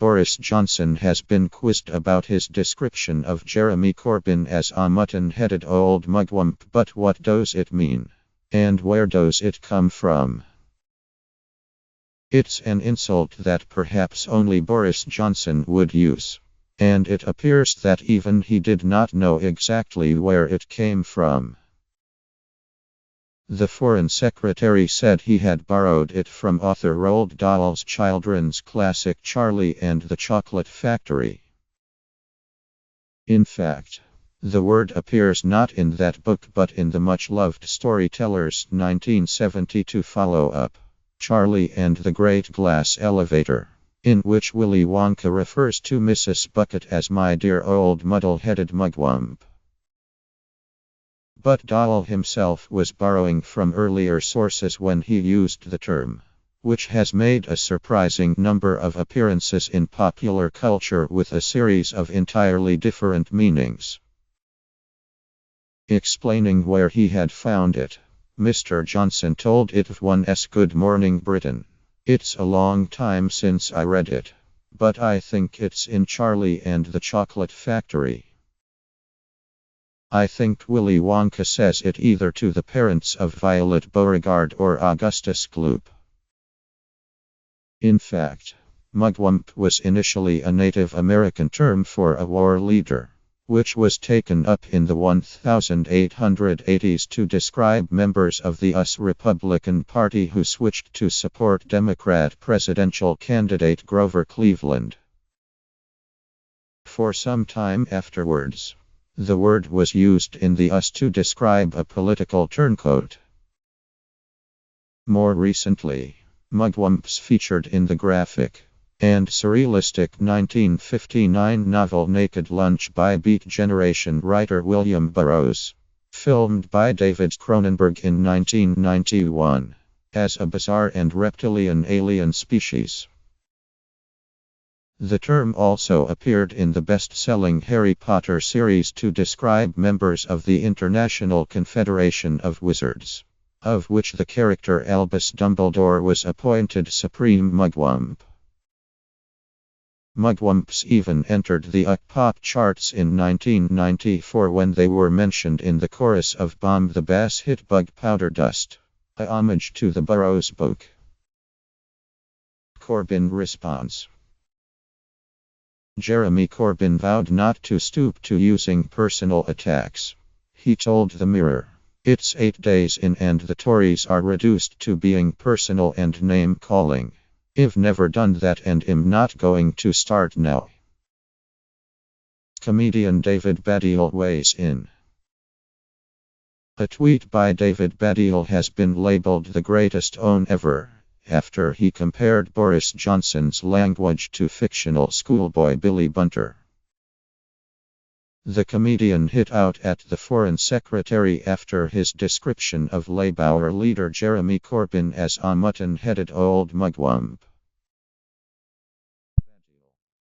Boris Johnson has been quizzed about his description of Jeremy Corbyn as a mutton-headed old mugwump, but what does it mean? And where does it come from? It's an insult that perhaps only Boris Johnson would use. And it appears that even he did not know exactly where it came from. The Foreign Secretary said he had borrowed it from author Roald Dahl's children's classic Charlie and the Chocolate Factory. In fact, the word appears not in that book but in the much-loved storyteller's 1972 follow-up, Charlie and the Great Glass Elevator, in which Willy Wonka refers to Mrs. Bucket as my dear old muddle-headed mugwump. But Dahl himself was borrowing from earlier sources when he used the term, which has made a surprising number of appearances in popular culture with a series of entirely different meanings. Explaining where he had found it, Mr. Johnson told it of 1's Good Morning Britain. It's a long time since I read it, but I think it's in Charlie and the Chocolate Factory. I think Willy Wonka says it either to the parents of Violet Beauregard or Augustus Gloop. In fact, mugwump was initially a Native American term for a war leader, which was taken up in the 1880s to describe members of the U.S. Republican Party who switched to support Democrat presidential candidate Grover Cleveland. For some time afterwards, the word was used in the U.S. to describe a political turncoat. More recently, mugwumps featured in the graphic and surrealistic 1959 novel Naked Lunch by Beat Generation writer William Burroughs, filmed by David Cronenberg in 1991, as a bizarre and reptilian alien species. The term also appeared in the best-selling Harry Potter series to describe members of the International Confederation of Wizards, of which the character Albus Dumbledore was appointed Supreme Mugwump. Mugwumps even entered the pop charts in 1994 when they were mentioned in the chorus of Bomb the Bass hit Bug Powder Dust, a homage to the Burroughs book. Corbyn response. Jeremy Corbyn vowed not to stoop to using personal attacks. He told the Mirror, "It's 8 days in and the Tories are reduced to being personal and name-calling. I've never done that and I'm not going to start now." Comedian David Baddiel weighs in. A tweet by David Baddiel has been labeled the greatest own ever, after he compared Boris Johnson's language to fictional schoolboy Billy Bunter. The comedian hit out at the Foreign Secretary after his description of Labour leader Jeremy Corbyn as a mutton-headed old mugwump.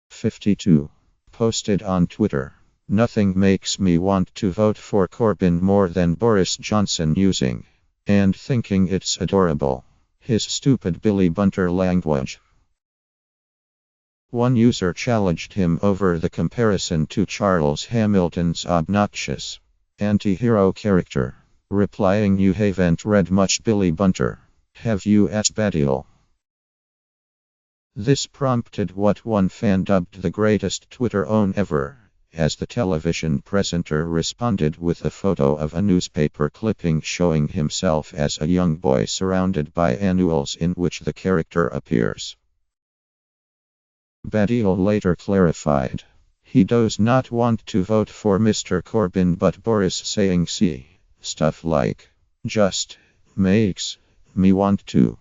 52. Posted on Twitter. Nothing makes me want to vote for Corbyn more than Boris Johnson using and thinking it's adorable his stupid Billy Bunter language. One user challenged him over the comparison to Charles Hamilton's obnoxious anti-hero character, replying, "You haven't read much Billy Bunter, have you?" at Baddiel. This prompted what one fan dubbed the greatest Twitter own ever, as the television presenter responded with a photo of a newspaper clipping showing himself as a young boy surrounded by annuals in which the character appears. Baddiel later clarified, he does not want to vote for Mr. Corbyn, but Boris saying "see" stuff like just makes me want to.